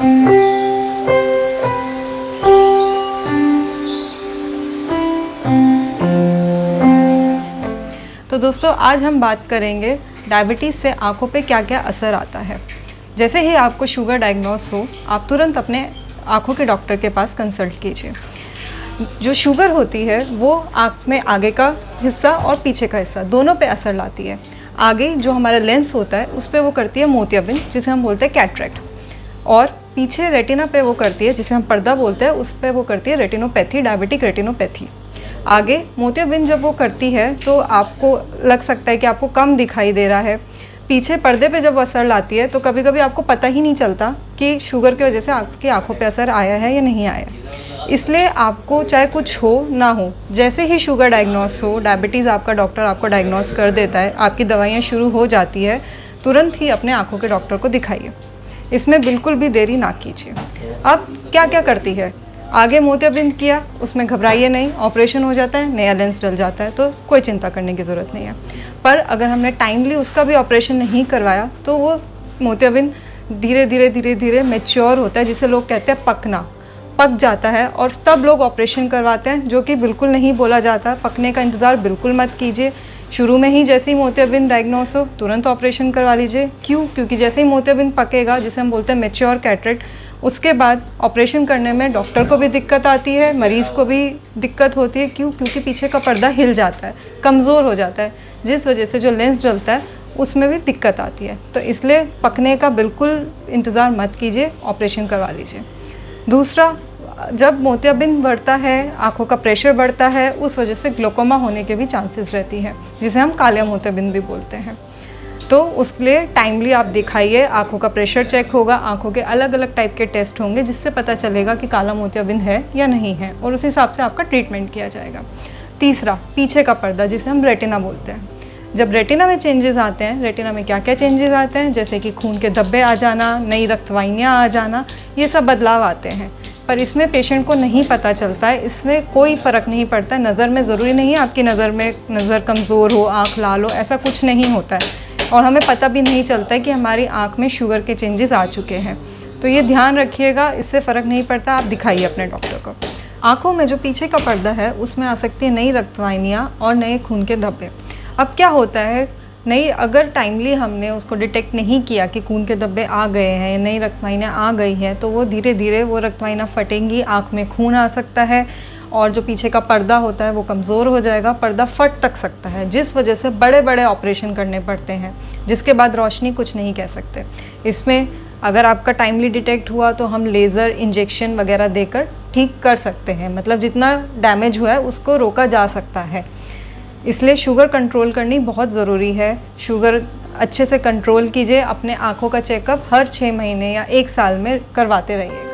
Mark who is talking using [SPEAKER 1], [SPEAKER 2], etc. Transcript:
[SPEAKER 1] तो दोस्तों आज हम बात करेंगे डायबिटीज़ से आँखों पे क्या क्या असर आता है। जैसे ही आपको शुगर डायग्नोस हो, आप तुरंत अपने आँखों के डॉक्टर के पास कंसल्ट कीजिए। जो शुगर होती है वो आँख में आगे का हिस्सा और पीछे का हिस्सा दोनों पे असर लाती है। आगे जो हमारा लेंस होता है उस पे वो करती है मोतियाबिंद, जिसे हम बोलते हैं कैटरेक्ट, और पीछे रेटिना पे वो करती है, जिसे हम पर्दा बोलते हैं, उस पे वो करती है रेटिनोपैथी, डायबिटिक रेटिनोपैथी। आगे मोतियाबिंद जब वो करती है तो आपको लग सकता है कि आपको कम दिखाई दे रहा है। पीछे पर्दे पे जब असर लाती है तो कभी कभी आपको पता ही नहीं चलता कि शुगर की वजह से आपकी आंखों पे असर आया है या नहीं आया। इसलिए आपको चाहे कुछ हो ना हो, जैसे ही शुगर डायग्नोस हो, डायबिटीज़ आपका डॉक्टर आपको डायग्नोस कर देता है, आपकी दवाइयाँ शुरू हो जाती है, तुरंत ही अपने आँखों के डॉक्टर को दिखाइए। इसमें बिल्कुल भी देरी ना कीजिए। अब क्या क्या करती है, आगे मोतियाबिंद किया, उसमें घबराइए नहीं, ऑपरेशन हो जाता है, नया लेंस डल जाता है, तो कोई चिंता करने की ज़रूरत नहीं है। पर अगर हमने टाइमली उसका भी ऑपरेशन नहीं करवाया तो वो मोतियाबिंद धीरे धीरे धीरे धीरे मैच्योर होता है, जिसे लोग कहते हैं पकना, पक जाता है, और तब लोग ऑपरेशन करवाते हैं, जो कि बिल्कुल नहीं बोला जाता। पकने का इंतज़ार बिल्कुल मत कीजिए। शुरू में ही जैसे ही मोतियाबिंद डायग्नोस हो तुरंत ऑपरेशन करवा लीजिए। क्यों? क्योंकि जैसे ही मोतियाबिंद पकेगा, जिसे हम बोलते हैं मैच्योर कैटरेक्ट, उसके बाद ऑपरेशन करने में डॉक्टर को भी दिक्कत आती है, मरीज़ को भी दिक्कत होती है। क्यों? क्योंकि पीछे का पर्दा हिल जाता है, कमज़ोर हो जाता है, जिस वजह से जो लेंस डलता है उसमें भी दिक्कत आती है। तो इसलिए पकने का बिल्कुल इंतज़ार मत कीजिए, ऑपरेशन करवा लीजिए। दूसरा, जब मोतियाबिंद बढ़ता है, आँखों का प्रेशर बढ़ता है, उस वजह से ग्लोकोमा होने के भी चांसेस रहती है, जिसे हम काले मोतियाबिंद भी बोलते हैं। तो उसके लिए टाइमली आप दिखाइए, आँखों का प्रेशर चेक होगा, आँखों के अलग अलग टाइप के टेस्ट होंगे, जिससे पता चलेगा कि काला मोतियाबिंद है या नहीं है, और उस हिसाब से आपका ट्रीटमेंट किया जाएगा। तीसरा, पीछे का पर्दा, जिसे हम रेटिना बोलते हैं। जब रेटिना में चेंजेस आते हैं, रेटिना में क्या क्या चेंजेस आते हैं, जैसे कि खून के धब्बे आ जाना, नई रक्तवाहिनियाँ आ जाना, ये सब बदलाव आते हैं। पर इसमें पेशेंट को नहीं पता चलता है, इसमें कोई फ़र्क नहीं पड़ता है। नज़र में ज़रूरी नहीं है आपकी नज़र कमज़ोर हो, आँख लाल हो, ऐसा कुछ नहीं होता है, और हमें पता भी नहीं चलता है कि हमारी आँख में शुगर के चेंजेस आ चुके हैं। तो ये ध्यान रखिएगा, इससे फ़र्क नहीं पड़ता, आप दिखाइए अपने डॉक्टर को। आँखों में जो पीछे का पर्दा है उसमें आ सकती है नई रक्तवाहिनियाँ और नए खून के धब्बे। अब क्या होता है, नहीं, अगर टाइमली हमने उसको डिटेक्ट नहीं किया कि खून के धब्बे आ गए हैं, नई रक्तवाहिनियाँ आ गई हैं, तो वो धीरे धीरे वो रक्तवाहिनियाँ फटेंगी, आँख में खून आ सकता है, और जो पीछे का पर्दा होता है वो कमज़ोर हो जाएगा, पर्दा फट तक सकता है, जिस वजह से बड़े बड़े ऑपरेशन करने पड़ते हैं, जिसके बाद रोशनी कुछ नहीं कह सकते। इसमें अगर आपका टाइमली डिटेक्ट हुआ तो हम लेज़र इंजेक्शन वगैरह देकर ठीक कर सकते हैं, मतलब जितना डैमेज हुआ है उसको रोका जा सकता है। इसलिए शुगर कंट्रोल करनी बहुत ज़रूरी है। शुगर अच्छे से कंट्रोल कीजिए, अपने आँखों का चेकअप हर 6 महीने या 1 साल में करवाते रहिए।